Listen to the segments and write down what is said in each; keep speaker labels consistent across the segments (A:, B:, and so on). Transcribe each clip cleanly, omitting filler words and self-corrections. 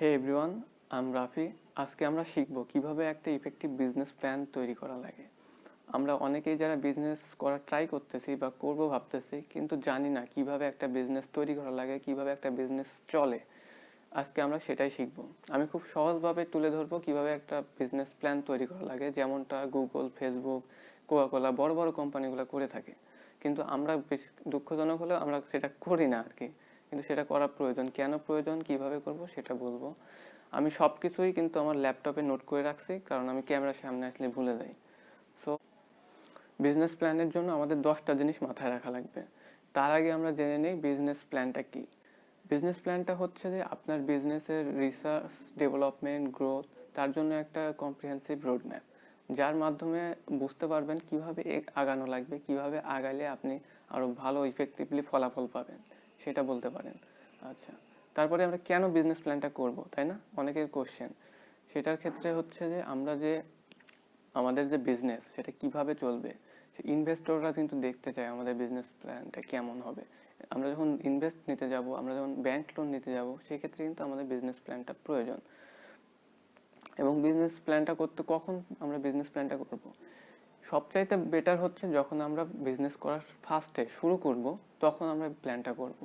A: Hey everyone, I am Rafi. আজকে আমরা শিখব কিভাবে একটা ইফেক্টিভ বিজনেস প্ল্যান তৈরি করা লাগে। আমরা অনেকেই যারা বিজনেস করার ট্রাই করতেছি বা করব ভাবতেছি, কিন্তু জানি না কিভাবে একটা বিজনেস তৈরি করা লাগে, কিভাবে একটা বিজনেস চলে। আজকে আমরা সেটাই শিখব। আমি খুব সহজভাবে তুলে ধরবো কিভাবে একটা বিজনেস প্ল্যান তৈরি করা লাগে, যেমনটা গুগল, ফেসবুক, কোকাকোলা বড় বড় কোম্পানিগুলো করে থাকে। কিন্তু আমরা বেশ দুঃখজনক হলেও আমরা সেটা করি না আর কি। কিন্তু সেটা করা প্রয়োজন। কেন প্রয়োজন, কিভাবে করব সেটা বলবো। আমি সব কিছুই কিন্তু আমার ল্যাপটপে নোট করে রাখছি, কারণ আমি ক্যামেরার সামনে আসলে ভুলে যাই। সো বিজনেস প্ল্যানের জন্য আমাদের 10টা জিনিস মাথায় রাখা লাগবে। তার আগে আমরা জেনে নেই বিজনেস প্ল্যানটা কি। বিজনেস প্ল্যানটা হচ্ছে যে আপনার বিজনেসের রিসার্চ, ডেভেলপমেন্ট, গ্রোথ, তার জন্য একটা কম্প্রিহেন্সিভ রোডম্যাপ, যার মাধ্যমে বুঝতে পারবেন কিভাবে আগানো লাগবে, কিভাবে আগাইলে আপনি আরও ভালো ইফেক্টিভলি ফলাফল পাবেন, সেটা বলতে পারেন। আচ্ছা, তারপরে আমরা কেন বিজনেস প্ল্যানটা করব, তাই না, অনেকের কোশ্চেন। সেটার ক্ষেত্রে হচ্ছে যে আমরা যে আমাদের যে বিজনেস সেটা কিভাবে চলবে, ইনভেস্টররা কিন্তু দেখতে চায় আমাদের বিজনেস প্ল্যানটা কেমন হবে। আমরা যখন ইনভেস্ট নিতে যাব, আমরা যখন ব্যাংক লোন নিতে যাব, সেক্ষেত্রে কিন্তু আমাদের বিজনেস প্ল্যানটা প্রয়োজন। এবং বিজনেস প্ল্যানটা করতে কখন আমরা বিজনেস প্ল্যানটা করব, সবচাইতে বেটার হচ্ছে যখন আমরা বিজনেস করার ফার্স্টে শুরু করব, তখন আমরা প্ল্যানটা করব।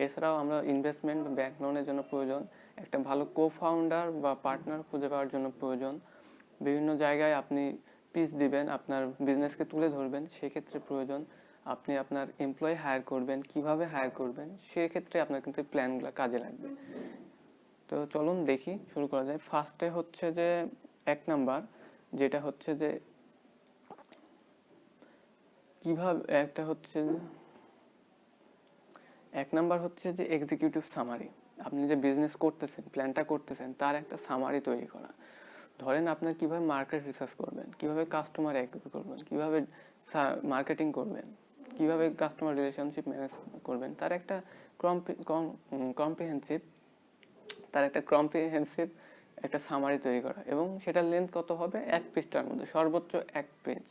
A: এছাড়াও আমরা ইনভেস্টমেন্ট বা ব্যাংক লোনের জন্য প্রয়োজন, একটা ভালো কো ফাউন্ডার বা পার্টনার খুঁজে পাওয়ার জন্য প্রয়োজন, বিভিন্ন জায়গায় আপনি পিচ দিবেন, আপনার বিজনেসকে তুলে ধরবেন, সেক্ষেত্রে প্রয়োজন। আপনি আপনার এমপ্লয়ি হায়ার করবেন, কিভাবে হায়ার করবেন, সেক্ষেত্রে আপনার কিন্তু প্ল্যানগুলো কাজে লাগবে। তো চলুন দেখি, শুরু করা যায়। ফার্স্টে হচ্ছে যে 1 নাম্বার, যেটা হচ্ছে যে কিভাবে একটা হচ্ছে 1 নাম্বার হচ্ছে যে এক্সিকিউটিভ সামারি। আপনি যে বিজনেস করতেছেন, প্ল্যানটা করতেছেন, তার একটা সামারি তৈরি করা। ধরেন আপনার কিভাবে মার্কেট রিসার্চ করবেন, কিভাবে কাস্টমার অ্যাক্টিভ করবেন, কিভাবে মার্কেটিং করবেন, কিভাবে কাস্টমার রিলেশনশিপ ম্যানেজ করবেন, কম্প্রিহেন্সিভ তার একটা কম্প্রিহেন্সিভ একটা সামারি তৈরি করা। এবং সেটার লেন্থ কত হবে, 1 পৃষ্ঠার মধ্যে, সর্বোচ্চ 1 পেজ,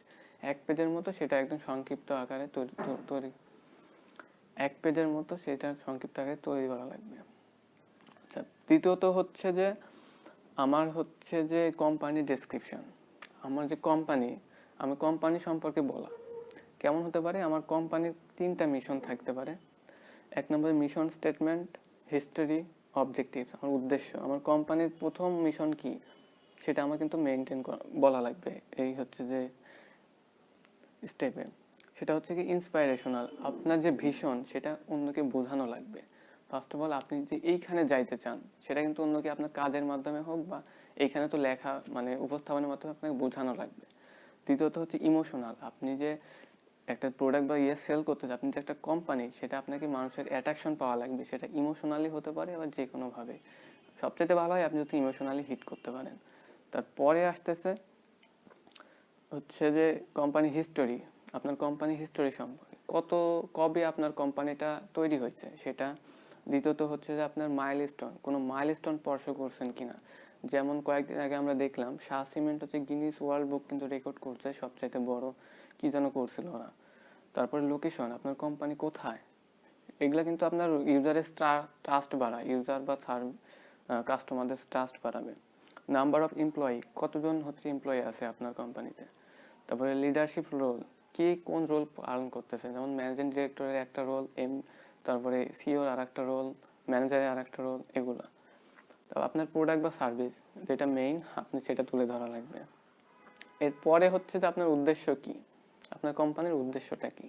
A: 1 পেজের মতো সেটা একদম সংক্ষিপ্ত আকারে তৈরি 1 পেজের মতো সেটা সংক্ষিপ্ত আকারে তৈরি করা লাগবে। আচ্ছা, দ্বিতীয়ত হচ্ছে যে আমার হচ্ছে যে কোম্পানি ডেসক্রিপশন। আমার যে কোম্পানি, আমি কোম্পানি সম্পর্কে বলা কেমন হতে পারে। আমার কোম্পানির 3টা মিশন থাকতে পারে। 1 নম্বর মিশন স্টেটমেন্ট, হিস্টোরি, অবজেক্টিভ, আমার উদ্দেশ্য। আমার কোম্পানির প্রথম মিশন কি, সেটা আমার কিন্তু মেনটেন বলা লাগবে। এই হচ্ছে যে স্টেপে সেটা হচ্ছে কি ইন্সপাইরেশনাল, আপনার যে ভিশন সেটা অন্যকে বোঝানো লাগবে। ফার্স্ট অফ অল আপনি যে এইখানে যাইতে চান, সেটা কিন্তু অন্যকে আপনার কাজের মাধ্যমে হোক বা এইখানে তো লেখা মানে উপস্থাপনের মাধ্যমে আপনাকে বোঝানো লাগবে। দ্বিতীয়ত হচ্ছে ইমোশনাল, আপনি যে একটা প্রোডাক্ট বা সেল করতে চান, আপনি যে একটা কোম্পানি, সেটা আপনাকে মানুষের অ্যাট্রাকশন পাওয়া লাগবে। সেটা ইমোশনালি হতে পারে আবার যে কোনোভাবে। সবচেয়ে ভালো হয় আপনি যদি ইমোশনালি হিট করতে পারেন। তারপরে আসতেছে হচ্ছে যে কোম্পানি হিস্টোরি, আপনার কোম্পানি হিস্টোরি সম্পর্কে কবে আপনার কোম্পানিটা তৈরি হয়েছে সেটা। দ্বিতীয়ত হচ্ছে যে আপনার মাইলস্টোন, কোনো মাইলস্টোন স্পর্শ করছেন কিনা। যেমন কয়েকদিন আগে আমরা দেখলাম শাহ সিমেন্ট হচ্ছে গিনিস ওয়ার্ল্ড বুক কিন্তু রেকর্ড করছে সবচাইতে বড় কি যেন করছিল ওরা। তারপরে লোকেশন, আপনার কোম্পানি কোথায়, এগুলা কিন্তু আপনার ইউজারের ট্রাস্ট বাড়ায়, ইউজার বা কাস্টমারদের ট্রাস্ট বাড়াবে। নাম্বার অফ এমপ্লয়ি, কতজন হচ্ছে এমপ্লয়ি আছে আপনার কোম্পানিতে। তারপরে লিডারশিপ রোল, কে কোন রোল পালন করতেছে, যেমন ম্যানেজিং ডিরেক্টরের একটা রোল, তারপরে সিওর আর একটা রোল, ম্যানেজারের আর একটা রোল, এগুলো। তারপর আপনার প্রোডাক্ট বা সার্ভিস যেটা মেইন, আপনি সেটা তুলে ধরা লাগবে। এরপরে হচ্ছে যে আপনার উদ্দেশ্য কি, আপনার কোম্পানির উদ্দেশ্যটা কি,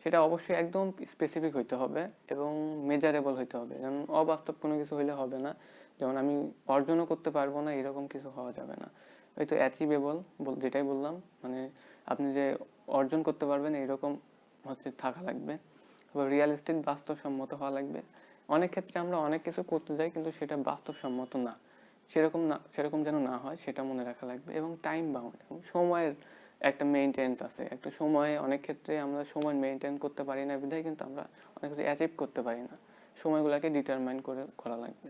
A: সেটা অবশ্যই একদম স্পেসিফিক হইতে হবে এবং মেজারেবল হইতে হবে। যেমন অবাস্তব কোনো কিছু হইলে হবে না, যেমন আমি অর্জনও করতে পারবো না, এরকম কিছু হওয়া যাবে না। হয়তো অ্যাচিভেবল, যেটাই বললাম, মানে আপনি যে অর্জন করতে পারবেন এরকম হচ্ছে থাকা লাগবে। আবার রিয়ালিস্টিক, বাস্তবসম্মত হওয়া লাগবে। অনেক ক্ষেত্রে আমরা অনেক কিছু করতে যাই কিন্তু সেটা বাস্তবসম্মত না, সেরকম যেন না হয় সেটা মনে রাখা লাগবে। এবং টাইম বাউন্ড, সময়ের একটা মেনটেন্স আছে। একটা সময়ে অনেক ক্ষেত্রে আমরা সময় মেনটেন করতে পারি না, বিধায় কিন্তু আমরা অনেক কিছু অ্যাচিভ করতে পারি না। সময়গুলোকে ডিটারমাইন করে করা লাগবে।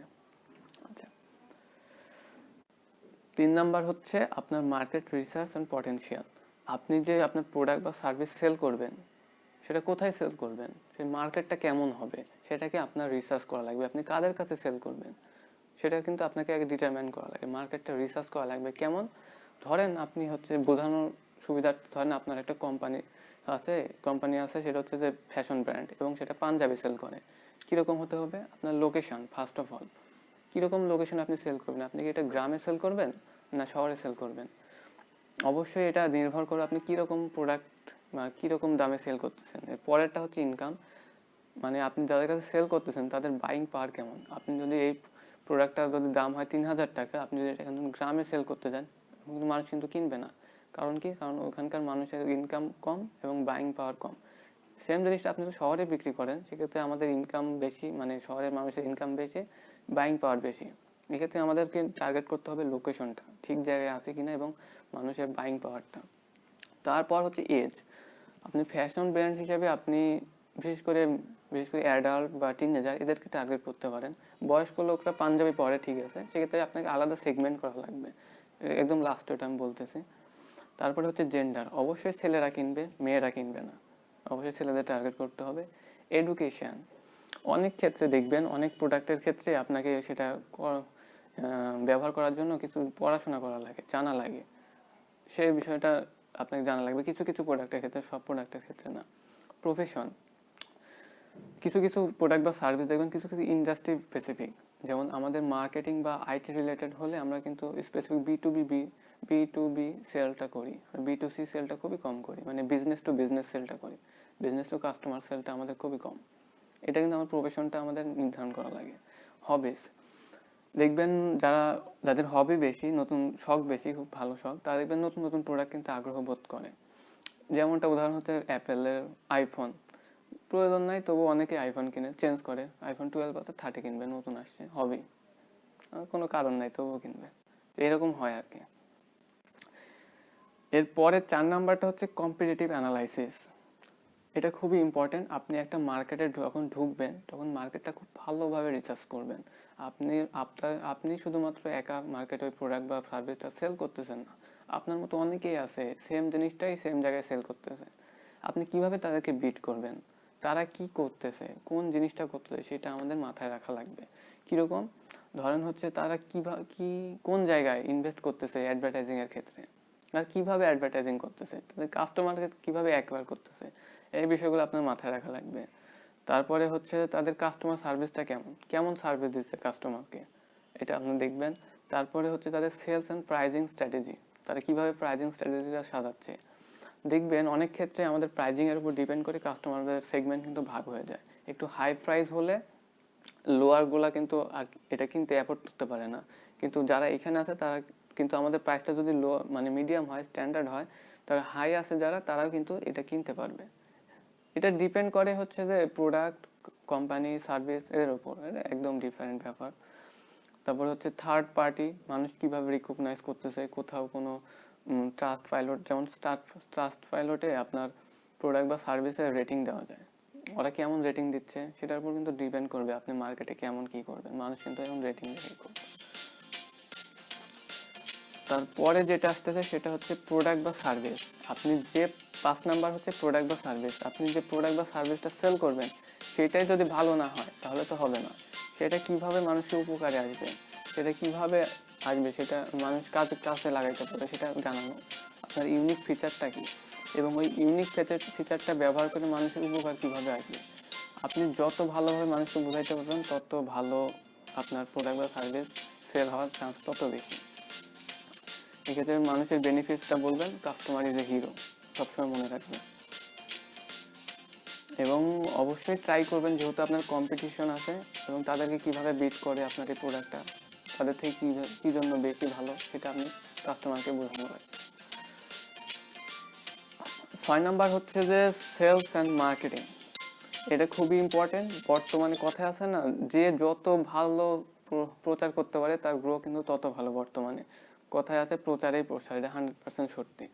A: আচ্ছা, 3 নাম্বার হচ্ছে আপনার মার্কেট রিসার্চ অ্যান্ড পটেনশিয়াল। আপনি যে আপনার প্রোডাক্ট বা সার্ভিস সেল করবেন, সেটা কোথায় সেল করবেন, সেই মার্কেটটা কেমন হবে, সেটাকে আপনার রিসার্চ করা লাগবে। আপনি কাদের কাছে সেল করবেন সেটা কিন্তু আপনাকে আগে ডিটারমাইন করা লাগে, মার্কেটটা রিসার্চ করা লাগবে। কেমন? ধরেন আপনি হচ্ছে বোঝানোর সুবিধার্থে ধরেন আপনার একটা কোম্পানি আছে, সেটা হচ্ছে যে ফ্যাশন ব্র্যান্ড এবং সেটা পাঞ্জাবি সেল করে। কীরকম হতে হবে? আপনার লোকেশন, ফার্স্ট অফ অল কীরকম লোকেশন আপনি সেল করবেন? আপনি কি এটা গ্রামে সেল করবেন না শহরে সেল করবেন? অবশ্যই এটা নির্ভর করে আপনি কীরকম প্রোডাক্ট বা কীরকম দামে সেল করতেছেন। এর পরেরটা হচ্ছে ইনকাম, মানে আপনি যাদের কাছে সেল করতেছেন তাদের বাইং পাওয়ার কেমন। আপনি যদি এই প্রোডাক্টটা যদি দাম হয় 3,000 টাকা, আপনি যদি এটা গ্রামে সেল করতে যান, কিন্তু মানুষ কিন্তু কিনবে না। কারণ কি? কারণ ওখানকার মানুষের ইনকাম কম এবং বাইং পাওয়ার কম। সেম জিনিসটা আপনি যদি শহরে বিক্রি করেন, সেক্ষেত্রে আমাদের ইনকাম বেশি, মানে শহরের মানুষের ইনকাম বেশি, বাইং পাওয়ার বেশি। এক্ষেত্রে আমাদেরকে টার্গেট করতে হবে লোকেশনটা ঠিক জায়গায় আছে কিনা এবং মানুষের বাইং পাওয়ারটা। তারপর হচ্ছে এজ। আপনি ফ্যাশন ব্র্যান্ড হিসেবে আপনি বিশেষ করে অ্যাডাল্ট বা টিনেজার এদেরকে টার্গেট করতে পারেন। বয়স্ক লোকরা পাঞ্জাবি পরে, ঠিক আছে, সেক্ষেত্রে আপনাকে আলাদা সেগমেন্ট করা লাগবে। একদম লাস্টটা আমি বলতেছি। তারপরে হচ্ছে জেন্ডার, অবশ্যই ছেলেরা কিনবে, মেয়েরা কিনবে না, অবশ্যই ছেলেদের টার্গেট করতে হবে। এডুকেশন, অনেক ক্ষেত্রে দেখবেন অনেক প্রোডাক্টের ক্ষেত্রে আপনাকে সেটা ব্যবহার করার জন্য কিছু পড়াশোনা করা লাগে, জানা লাগে, সেই বিষয়টা আপনাকে জানা লাগবে কিছু কিছু প্রোডাক্টের ক্ষেত্রে, সব প্রোডাক্টের ক্ষেত্রে না। প্রফেশন, কিছু কিছু প্রোডাক্ট বা সার্ভিস দেখবেন কিছু কিছু ইন্ডাস্ট্রি স্পেসিফিক, যেমন আমাদের মার্কেটিং বা আইটি রিলেটেড হলে আমরা কিন্তু স্পেসিফিক বি টু বি সেলটা করি, আর B2C সেলটা খুবই কম করি, মানে বিজনেস টু বিজনেস সেলটা করি, বিজনেস টু কাস্টমার সেলটা আমাদের খুবই কম। এটা কিন্তু আমার প্রফেশনটা আমাদের নির্ধারণ করা লাগে। হবিস, দেখবেন যাদের হবি বেশি, নতুন শখ বেশি, খুব ভালো শখ, তারা দেখবেন নতুন নতুন প্রোডাক্ট কিন্তু আগ্রহ বোধ করে। যেমনটা উদাহরণ হচ্ছে অ্যাপেলের আইফোন, প্রয়োজন নাই তবু অনেকে আইফোন কিনে চেঞ্জ করে, আইফোন 12 আছে 30 কিনবে, নতুন আসছে, হবি, কোনো কারণ নাই তবুও কিনবে, এরকম হয় আর কি। এরপরে 4 নাম্বারটা হচ্ছে কম্পিটিটিভ অ্যানালাইসিস। এটা খুবই ইম্পর্টেন্ট। আপনি একটা মার্কেটে যখন ঢুকবেন তখন মার্কেটটা খুব ভালোভাবে রিসার্চ করবেন। আপনি শুধুমাত্র একা মার্কেটে ওই প্রোডাক্ট বা সার্ভিসটা সেল করতেছেন না, আপনার মতো অনেকেই আছে সেম জিনিসটাই সেম জায়গায় সেল করতেছে। আপনি কিভাবে তাদেরকে বিট করবেন, তারা কি করতেছে, কোন জিনিসটা করতেছে, সেটা আমাদের মাথায় রাখা লাগবে। কীরকম? ধরেন হচ্ছে তারা কোন জায়গায় ইনভেস্ট করতেছে অ্যাডভার্টাইজিং এর ক্ষেত্রে, আর কিভাবে অ্যাডভার্টাইজিং করতেছে, তাদের কাস্টমারকে কিভাবে অ্যাকোয়ার করতেছে, এই বিষয়গুলো আপনার মাথায় রাখা লাগবে। তারপরে হচ্ছে তাদের কাস্টমার সার্ভিসটা কেমন সার্ভিস দিচ্ছে কাস্টমারকে, এটা আপনি দেখবেন। তারপরে হচ্ছে তাদের সেলস অ্যান্ড প্রাইজিং স্ট্র্যাটেজি, তারা কিভাবে প্রাইজিং স্ট্র্যাটেজিটা সাজাচ্ছে। দেখবেন অনেক ক্ষেত্রে আমাদের প্রাইজিং এর উপর ডিপেন্ড করে কাস্টমারদের সেগমেন্ট কিন্তু ভাগ হয়ে যায়। একটু হাই প্রাইস হলে লোয়ার গুলা কিন্তু এটা কিনতে অ্যাফোর্ড করতে পারে না, কিন্তু যারা এখানে আছে তারা কিন্তু আমাদের প্রাইসটা যদি লো মানে মিডিয়াম হয়, স্ট্যান্ডার্ড হয়, তারা হাই আছে যারা, তারাও কিন্তু এটা কিনতে পারবে। এটা ডিপেন্ড করে হচ্ছে যে প্রোডাক্ট, কোম্পানি, সার্ভিস এর উপর, একদম ডিফারেন্ট ব্যাপার। তারপর হচ্ছে থার্ড পার্টি, মানুষ কিভাবে রিকগনাইজ করতেছে, কোথাও কোনো ট্রাস্ট পাইলট, যেমন ট্রাস্ট পাইলটে আপনার প্রোডাক্ট বা সার্ভিসের রেটিং দেওয়া যায়, ওরা কেমন রেটিং দিচ্ছে সেটার উপর কিন্তু ডিপেন্ড করবে আপনি মার্কেটে কেমন কি করবেন, মানুষ কিন্তু এখন রেটিং দেখে করবে। তারপরে যেটা আসতেছে সেটা হচ্ছে প্রোডাক্ট বা সার্ভিস। আপনি যে 5 নাম্বার হচ্ছে প্রোডাক্ট বা সার্ভিস, আপনি যে প্রোডাক্ট বা সার্ভিসটা সেল করবেন সেটাই যদি ভালো না হয় তাহলে তো হবে না। সেটা কিভাবে মানুষের উপকারে আসবে, সেটা কিভাবে আসবে, সেটা মানুষ কাছে লাগাইতে পারে সেটা জানানো, আপনার ইউনিক ফিচারটা কি, এবং ওই ইউনিক ফিচারটা ব্যবহার করে মানুষের উপকার কিভাবে আসবে। আপনি যত ভালোভাবে মানুষকে বোঝাইতে পারবেন তত ভালো আপনার প্রোডাক্ট বা সার্ভিস সেল হওয়ার চান্স তত বেশি। এক্ষেত্রে মানুষের বেনিফিটসটা বলবেন, কাস্টমার ইজ এ হিরো, সবসময় মনে রাখবেন। এবং অবশ্যই ট্রাই করবেন, যেহেতু আপনার কম্পিটিশন আছে, এবং তাদেরকে কিভাবে বিট করে আপনার এই প্রোডাক্টটা, তাদের থেকে কি জন্য বেশি ভালো, সেটা আপনি কাস্টমারকে বোঝানো হয়। 6 নাম্বার হচ্ছে যে সেলস অ্যান্ড মার্কেটিং। এটা খুবই ইম্পর্টেন্ট। বর্তমানে কথা আছে না, যে যত ভালো প্রচার করতে পারে তার গ্রো কিন্তু তত ভালো। বর্তমানে কথায় আছে প্রচারেই প্রসার, এটা 100% সত্যি।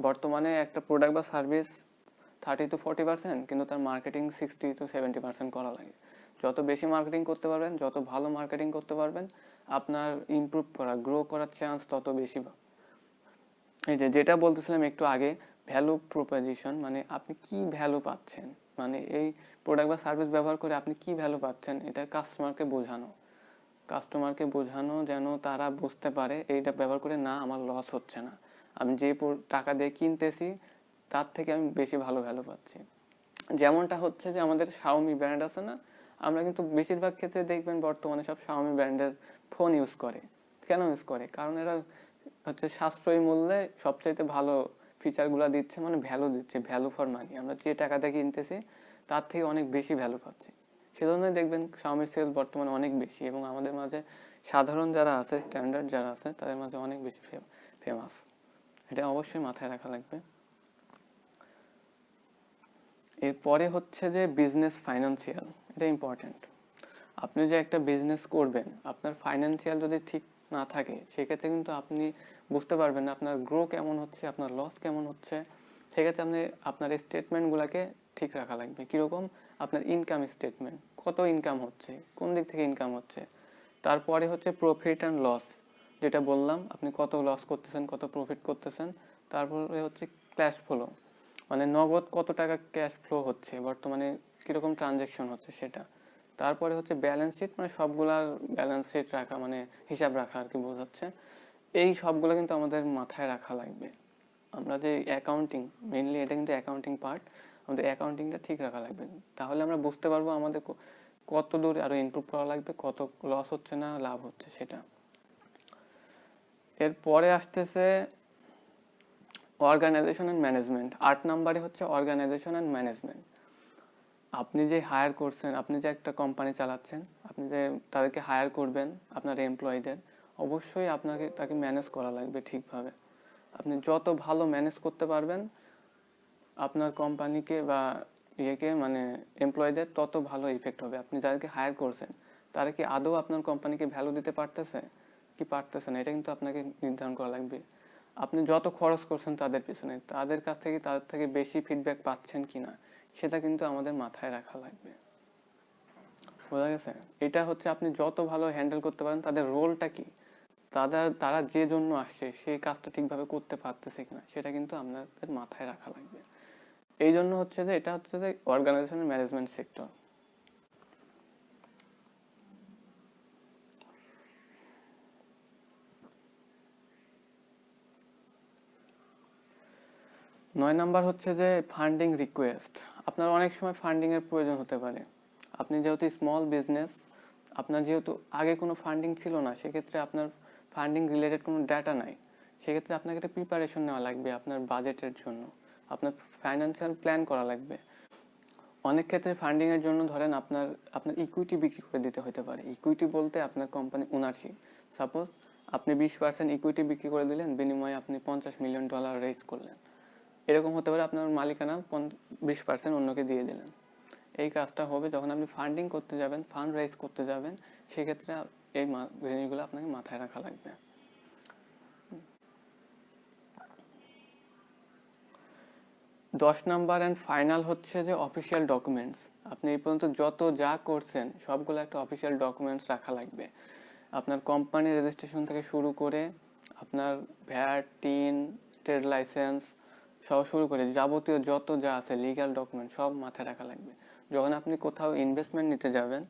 A: বর্তমানে একটা প্রোডাক্ট বা সার্ভিস 30-40%, কিন্তু তার মার্কেটিং 60-70% করা লাগে। যত বেশি মার্কেটিং করতে পারবেন, যত ভালো মার্কেটিং করতে পারবেন, আপনার ইমপ্রুভ করা, গ্রো করার চান্স তত বেশি। এই যেটা বলতেছিলাম একটু আগে, ভ্যালু প্রপোজিশন, মানে আপনি কি ভ্যালু পাচ্ছেন, মানে এই প্রোডাক্ট বা সার্ভিস ব্যবহার করে আপনি কি ভ্যালু পাচ্ছেন, এটা কাস্টমারকে বোঝানো। কাস্টমারকে বোঝানো যেন তারা বুঝতে পারে এইটা ব্যবহার করে না আমার লস হচ্ছে না, আমি যে টাকা দিয়ে কিনতেছি তার থেকে আমি বেশি ভালো ভ্যালু পাচ্ছি। যেমনটা হচ্ছে যে আমাদের শাওমি ব্র্যান্ড আছে না, আমরা কিন্তু বেশিরভাগ ক্ষেত্রে দেখবেন বর্তমানে সব শাওমি ব্র্যান্ডের ফোন ইউজ করে। কেন ইউজ করে? কারণ এরা হচ্ছে সাশ্রয়ী মূল্যে সবচাইতে ভালো ফিচারগুলো দিচ্ছে, মানে ভ্যালু দিচ্ছে, ভ্যালু ফর মানি। আমরা যে টাকাতে কিনতেছি তার থেকে অনেক বেশি ভ্যালু পাচ্ছি, সেজন্যই দেখবেন শাওমির সেল বর্তমানে অনেক বেশি, এবং আমাদের মাঝে সাধারণ যারা আছে, স্ট্যান্ডার্ড যারা আছে, তাদের মাঝে অনেক বেশি ফেমাস। এটা অবশ্যই মাথায় রাখা লাগবে। এরপরে হচ্ছে যে বিজনেস ফাইন্যান্সিয়াল, এটা ইম্পর্টেন্ট। আপনি যে একটা বিজনেস করবেন, আপনার ফাইন্যান্সিয়াল যদি ঠিক না থাকে সেক্ষেত্রে কিন্তু আপনি বুঝতে পারবেন না আপনার গ্রো কেমন হচ্ছে, আপনার লস কেমন হচ্ছে। সেক্ষেত্রে আপনি আপনার স্টেটমেন্টগুলোকে ঠিক রাখা লাগবে। কীরকম? আপনার ইনকাম স্টেটমেন্ট, কত ইনকাম হচ্ছে, কোন দিক থেকে ইনকাম হচ্ছে। তারপরে হচ্ছে প্রফিট অ্যান্ড লস, যেটা বললাম, আপনি কত লস করতেছেন, কত প্রফিট করতেছেন। তারপরে হচ্ছে ক্যাশ ফ্লো, মানে নগদ কত টাকা ক্যাশ ফ্লো হচ্ছে, বর্তমানে কীরকম ট্রানজ্যাকশন হচ্ছে সেটা। তারপরে হচ্ছে ব্যালেন্স শিট, মানে সবগুলার ব্যালেন্স শিট রাখা, মানে হিসাব রাখা আর কি বোঝাচ্ছে। এই সবগুলো কিন্তু আমাদের মাথায় রাখা লাগবে। আমরা যে অ্যাকাউন্টিং, মেইনলি এটা কিন্তু অ্যাকাউন্টিং পার্ট, আমাদের অ্যাকাউন্টিংটা ঠিক রাখা লাগবে। তাহলে আমরা বুঝতে পারবো আমাদের কত দূর আরো ইমপ্রুভ করা লাগবে, কত লস হচ্ছে না লাভ হচ্ছে সেটা। এরপরে আসতেছে অর্গানাইজেশন অ্যান্ড ম্যানেজমেন্ট। 8 নম্বরে হচ্ছে অর্গানাইজেশন অ্যান্ড ম্যানেজমেন্ট। আপনি যে হায়ার করছেন, আপনি যে একটা কোম্পানি চালাচ্ছেন, আপনি যে তাদেরকে হায়ার করবেন, আপনার এমপ্লয়ীদের, অবশ্যই আপনাকে তাকে ম্যানেজ করা লাগবে ঠিকভাবে। আপনি যত ভালো ম্যানেজ করতে পারবেন আপনার কোম্পানিকে বা মানে এমপ্লয়ীদের, তত ভালো ইফেক্ট হবে। আপনি যাদেরকে হায়ার করছেন তারা কি আদৌ আপনার কোম্পানিকে ভ্যালু দিতে পারতেছে কি পারতেছে না, এটা কিন্তু আপনাকে নির্ধারণ করা লাগবে। আপনি যত খরচ করছেন তাদের পিছনে, তাদের কাছ থেকে তাদের থেকে বেশি ফিডব্যাক পাচ্ছেন কিনা সেটা কিন্তু আমাদের মাথায় রাখা লাগবে। বোঝা গেছে? এটা হচ্ছে আপনি যত ভালো হ্যান্ডেল করতে পারেন, তাদের রোলটা কি, তারা যে জন্য আসছে সেই কাজটা ঠিকভাবে করতে পারতেছে কিনা সেটা কিন্তু আপনাদের মাথায় রাখা লাগবে। এই জন্য হচ্ছে যে এটা হচ্ছে যে অর্গানাইজেশন ম্যানেজমেন্ট সেক্টর। 9 নাম্বার হচ্ছে যে ফান্ডিং রিকোয়েস্ট। আপনার অনেক সময় ফান্ডিং এর প্রয়োজন হতে পারে। আপনি যেহেতু স্মল বিজনেস, আপনার যেহেতু আগে কোনো ফান্ডিং ছিল না, সেক্ষেত্রে আপনার ফান্ডিং রিলেটেড কোনো ডাটা নাই, সেক্ষেত্রে আপনাকে একটা প্রিপারেশন নেওয়া লাগবে আপনার বাজেটের জন্য, আপনার ফাইন্যান্সিয়াল প্ল্যান করা লাগবে। অনেক ক্ষেত্রে ফান্ডিং এর জন্য ধরেন আপনার ইকুইটি বিক্রি করে দিতে হতে পারে। ইকুইটি বলতে আপনার কোম্পানি ওনারশিপ। সাপোজ আপনি 20% ইকুইটি বিক্রি করে দিলেন, বিনিময়ে আপনি $50 মিলিয়ন রেজ করলেন। এরকম হতে পারে আপনার মালিকানা 20% অন্যকে দিয়ে দিলেন। এই কাজটা হবে যখন আপনি ফান্ডিং করতে যাবেন, ফান্ড রাইজ করতে যাবেন, সেক্ষেত্রে এই জিনিসগুলো আপনাকে মাথায় রাখা লাগবে। 10 নাম্বার অ্যান্ড ফাইনাল হচ্ছে যে অফিসিয়াল ডকুমেন্টস। আপনি এই পর্যন্ত যত যা করছেন সবগুলো একটা অফিসিয়াল ডকুমেন্টস রাখা লাগবে। আপনার কোম্পানি রেজিস্ট্রেশন থেকে শুরু করে আপনার ভ্যাট, টিন, ট্রেড লাইসেন্স সব শুরু করে যাবতীয় যত যা আছে লিগ্যাল ডকুমেন্ট সব মাথায় রাখা লাগবে। যখন আপনি কোথাও ইনভেস্টমেন্ট নিতে যাবেন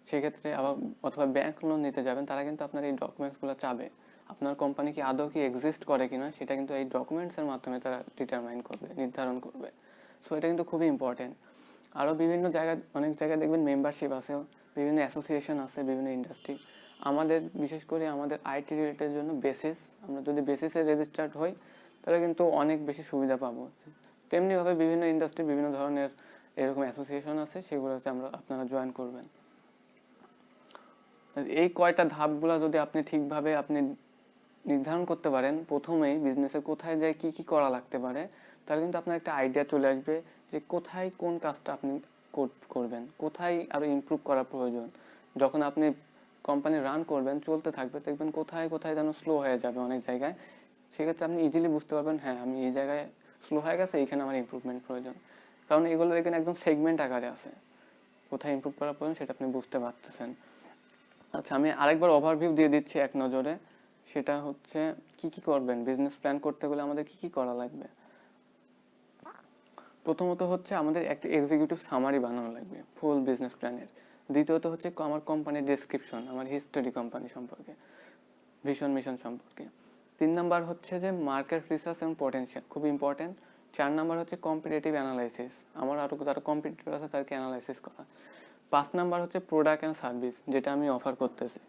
A: সেক্ষেত্রে আবার, অথবা ব্যাংক লোন নিতে যাবেন, তারা কিন্তু আপনার এই ডকুমেন্টসগুলো চাবে। আপনার কোম্পানি কি আদৌ কি এক্সিস্ট করে কিনা সেটা কিন্তু এই ডকুমেন্টসের মাধ্যমে তারা ডিটারমাইন করবে, নির্ধারণ করবে। সো এটা কিন্তু খুবই ইম্পর্টেন্ট। আরও বিভিন্ন জায়গায়, অনেক জায়গায় দেখবেন মেম্বারশিপ আছে, বিভিন্ন অ্যাসোসিয়েশন আছে, বিভিন্ন ইন্ডাস্ট্রি। আমাদের বিশেষ করে আমাদের আইটি রিলেটেড জন্য বেসিস, আমরা যদি বেসিসে রেজিস্টার্ড হই তাহলে কিন্তু অনেক বেশি সুবিধা পাবো। তেমনিভাবে বিভিন্ন ইন্ডাস্ট্রি, বিভিন্ন ধরনের এরকম অ্যাসোসিয়েশন আছে, সেগুলোতে আপনারা জয়েন করবেন। এই কয়টা ধাপগুলো যদি আপনি ঠিকভাবে নির্ধারণ করতে পারেন প্রথমেই, বিজনেসে কোথায় যায় কি কি করা লাগতে পারে, তাহলে কিন্তু আপনার একটা আইডিয়া চলে আসবে যে কোথায় কোন কাজটা আপনি করবেন, কোথায় আরো ইমপ্রুভ করা প্রয়োজন। যখন আপনি কোম্পানি রান করবেন, চলতে থাকবে, দেখবেন কোথায় কোথায় যেন স্লো হয়ে যাবে অনেক জায়গায়। সেক্ষেত্রে আপনি ইজিলি বুঝতে পারবেন, হ্যাঁ আমি এই জায়গায় স্লো হয়ে গেছে, এইখানে আমার ইমপ্রুভমেন্ট প্রয়োজন। কারণ এগুলো দেখবেন একদম সেগমেন্ট আকারে আছে, কোথায় ইমপ্রুভ করা প্রয়োজন সেটা আপনি বুঝতে পারতেছেন। আচ্ছা, আমি আরেকবার ওভারভিউ দিয়ে দিচ্ছি এক নজরে। সেটা হচ্ছে কি কি করবেন, বিজনেস প্ল্যান করতে গেলে আমাদের কি কি করা লাগবে। প্রথমত হচ্ছে আমাদের একটা এক্সিকিউটিভ সামারি বানানো লাগবে ফুল বিজনেস প্ল্যানের। দ্বিতীয়ত হচ্ছে আমার কোম্পানির ডেসক্রিপশন, আমার হিস্টোরি কোম্পানি সম্পর্কে, ভিশন মিশন সম্পর্কে। 3 নাম্বার হচ্ছে যে মার্কেট রিসার্চ এবং পটেনশিয়াল, খুব ইম্পর্টেন্ট। 4 নাম্বার হচ্ছে কম্পিটিটিভ অ্যানালাইসিস, আমার আরও যারা কম্পিটিটর আছে তাদেরকে অ্যানালাইসিস করা। 5 নাম্বার হচ্ছে প্রোডাক্ট অ্যান্ড সার্ভিস, যেটা আমি অফার করতেছি।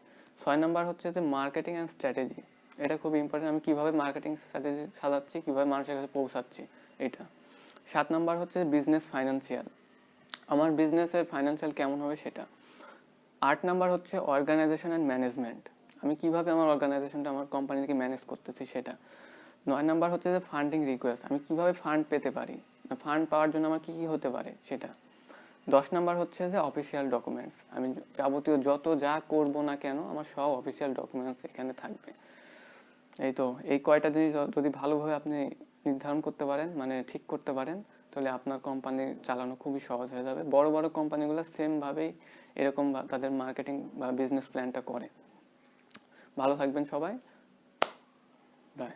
A: 6 নাম্বার হচ্ছে যে মার্কেটিং অ্যান্ড স্ট্র্যাটেজি, এটা খুব ইম্পর্টেন্ট, আমি কীভাবে মার্কেটিং স্ট্র্যাটেজি সাজাচ্ছি, কীভাবে মানুষের কাছে পৌঁছাচ্ছি এটা। 7 নাম্বার হচ্ছে বিজনেস ফাইন্যান্সিয়াল, আমার বিজনেসের ফাইন্যান্সিয়াল কেমন হবে সেটা। 8 নাম্বার হচ্ছে অর্গানাইজেশন অ্যান্ড ম্যানেজমেন্ট, আমি কীভাবে আমার অর্গানাইজেশনটা, আমার কোম্পানিকে ম্যানেজ করতেছি সেটা। 9 নাম্বার হচ্ছে যে ফান্ডিং রিকোয়েস্ট, আমি কীভাবে ফান্ড পেতে পারি, ফান্ড পাওয়ার জন্য আমার কী কী হতে পারে সেটা। 10 নাম্বার হচ্ছে যে অফিসিয়াল ডকুমেন্টস, আমি যাবতীয় যত যা করব না কেন আমার সব অফিসিয়াল ডকুমেন্টস এখানে থাকবে। এই তো, এই কয়টা জিনিস যদি ভালোভাবে আপনি নির্ধারণ করতে পারেন, মানে ঠিক করতে পারেন, তাহলে আপনার কোম্পানি চালানো খুবই সহজ হয়ে যাবে। বড় বড় কোম্পানিগুলো সেমভাবেই এরকম তাদের মার্কেটিং বা বিজনেস প্ল্যানটা করে। ভালো থাকবেন সবাই, বাই।